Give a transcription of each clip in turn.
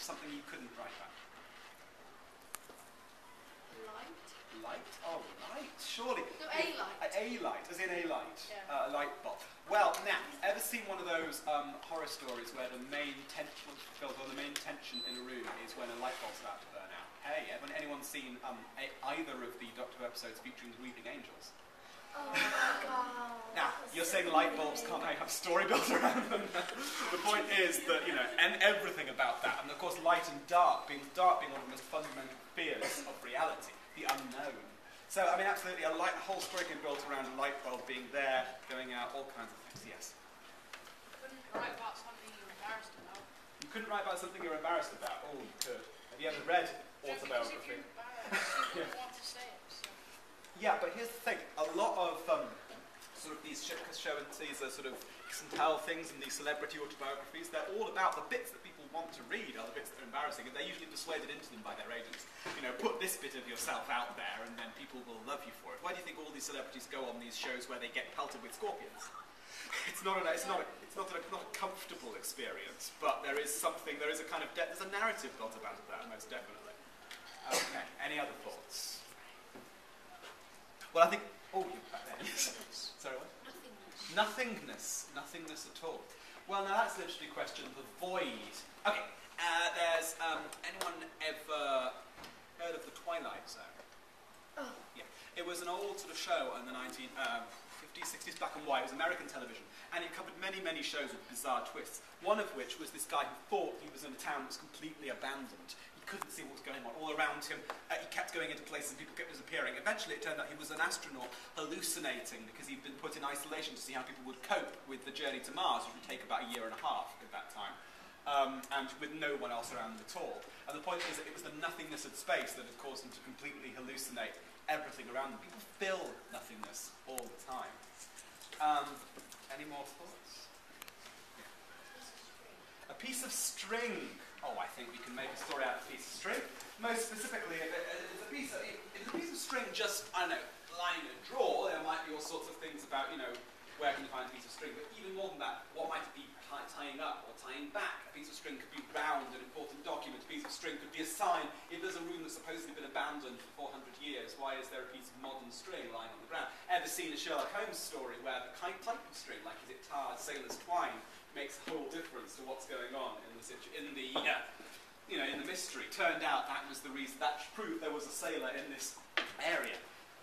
something you couldn't write about? Light? Light? Oh, light, surely. No, a light. A light, as in a light. Yeah. A light bulb. Well, now, ever seen one of those horror stories where the main tension, the main tension in a room is when a light bulb's about to burn out? Hey, anyone seen either of the Doctor Who episodes featuring weeping angels? Oh my god. Now, you're saying light bulbs can't have a story built around them. The point is that, you know, and everything about that, and of course light and dark being one of the most fundamental fears of reality, the unknown. So, I mean, absolutely, a whole story can be built around a light bulb being there, going out, all kinds of things, yes. Couldn't write about something you're embarrassed about. You couldn't write about something you're embarrassed about? Oh, you could. Have you ever read autobiography? Because if you're embarrassed, you wouldn't want to say it. So. Yeah, but here's the thing. A lot of sort of these show and teaser sort of kiss and tell things and these celebrity autobiographies, they're all about the bits that people want to read are the bits that are embarrassing, and they're usually persuaded into them by their agents. You know, put this bit of yourself out there and then people will love you for it. Why do you think all these celebrities go on these shows where they get pelted with scorpions? It's not a comfortable experience, but there is something, there's a narrative built about that, most definitely. Okay, any other thoughts? Well, I think, oh, you're back there. Sorry, what? Nothingness. Nothingness at all. Well, now that's an interesting question, the void. Okay, there's, anyone ever heard of the Twilight Zone? Oh. Yeah, it was an old sort of show in the 1950s, 60s, black and white. It was American television, and it covered many, many shows with bizarre twists. One of which was this guy who thought he was in a town that was completely abandoned. He couldn't see what was going on. All around him, he kept going into places and people kept disappearing. Eventually, it turned out he was an astronaut hallucinating because he'd been put in isolation to see how people would cope with the journey to Mars, which would take about a year and a half at that time. And with no one else around at all. And the point is that it was the nothingness of space that had caused him to completely hallucinate everything around them. People feel nothingness all the time. Any more thoughts? Yeah. A piece of string. Oh, I think we can make a story out of a piece of string. Most specifically, if it's a piece of string just, I don't know, line and draw, there might be all sorts of things about, you know, where can you find a piece of string? But even more than that, what might it be tying up or tying back? A piece of string could be bound, an important document. A piece of string could be a sign. If there's a room that's supposedly been abandoned for 400 years, why is there a piece of modern string lying on the ground? Ever seen a Sherlock Holmes story where the type of string, like is it tarred, sailor's twine, makes a whole difference to what's going on in the mystery? Turned out that was the reason, that proved there was a sailor in this area.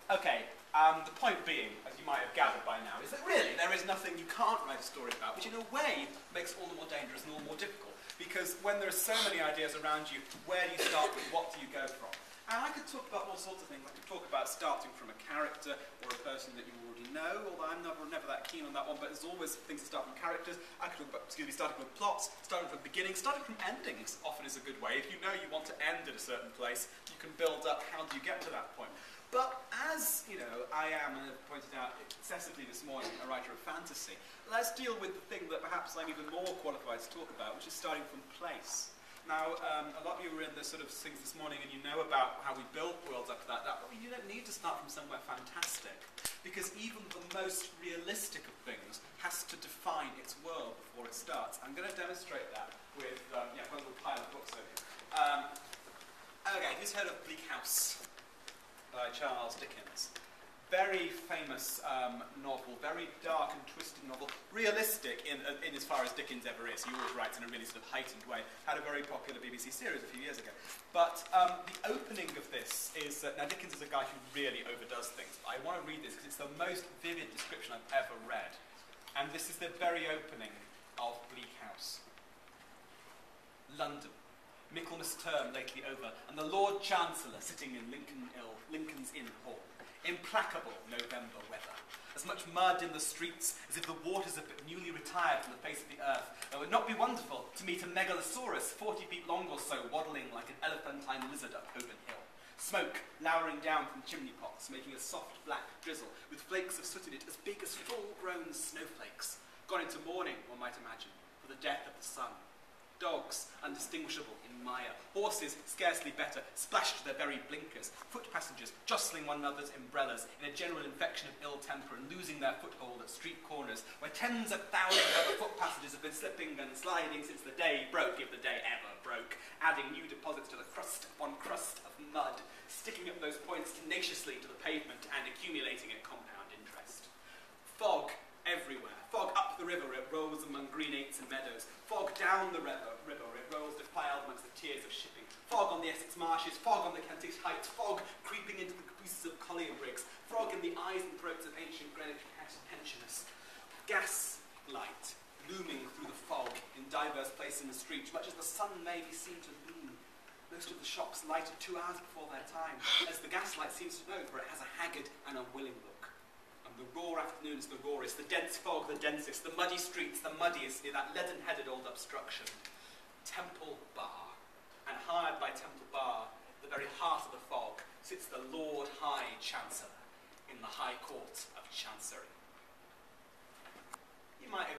Okay. The point being, as you might have gathered by now, is that really there is nothing you can't write a story about, which in a way makes it all the more dangerous and all the more difficult. Because when there are so many ideas around you, where do you start with? What do you go from? And I could talk about all sorts of things. I could talk about starting from a character or a person that you already know, although I'm never that keen on that one, but there's always things that start from characters. I could talk about, starting from plots, starting from beginnings, starting from endings often is a good way. If you know you want to end at a certain place, you can build up how do you get to that point. But as, you know, I am, and I've pointed out excessively this morning, a writer of fantasy, let's deal with the thing that perhaps I'm even more qualified to talk about, which is starting from place. Now, a lot of you were in the sort of things this morning and you know about how we build worlds up to that, but you don't need to start from somewhere fantastic, because even the most realistic of things has to define its world before it starts. I'm going to demonstrate that with one little pile of books over here. Okay, who's heard of Bleak House? By Charles Dickens. Very famous novel, very dark and twisted novel, realistic in as far as Dickens ever is. He always writes in a really sort of heightened way. Had a very popular BBC series a few years ago. But the opening of this is, now Dickens is a guy who really overdoes things. I want to read this because it's the most vivid description I've ever read. And this is the very opening of Bleak House. London. Michaelmas term lately over, and the Lord Chancellor sitting in Lincoln's Inn Hall. Implacable November weather. As much mud in the streets as if the waters have but newly retired from the face of the earth. It would not be wonderful to meet a megalosaurus 40 feet long or so, waddling like an elephantine lizard up Holborn Hill. Smoke lowering down from chimney pots, making a soft black drizzle, with flakes of soot in it as big as full-grown snowflakes. Gone into mourning, one might imagine, for the death of the sun. Dogs, undistinguishable in mire. Horses, scarcely better, splashed to their very blinkers. Foot passengers, jostling one another's umbrellas in a general infection of ill temper and losing their foothold at street corners, where tens of thousands of other foot passengers have been slipping and sliding since the day broke, if the day ever broke. smoke, adding new deposits to the crust upon crust of mud, sticking up those points tenaciously to the pavement and accumulating at compound interest. Fog everywhere. Fog up the river, it rolls among greenates and meadows. Fog down the river, it rolls defiled amongst the tiers of shipping. Fog on the Essex marshes, fog on the Kentish heights, fog creeping into the creases of collier brigs, fog in the eyes and throats of ancient Greenwich pensioners. Gas light looming through the fog in diverse places in the street, much as the sun may be seen to loom. Most of the shops lighted 2 hours before their time, as the gaslight seems to know, for it has a haggard and unwilling look. And the raw afternoon is the rawest, the dense fog the densest, the muddy streets the muddiest, near that leaden-headed old obstruction. Temple Bar. And hard by Temple Bar, the very heart of the fog, sits the Lord High Chancellor in the High Court of Chancery. You might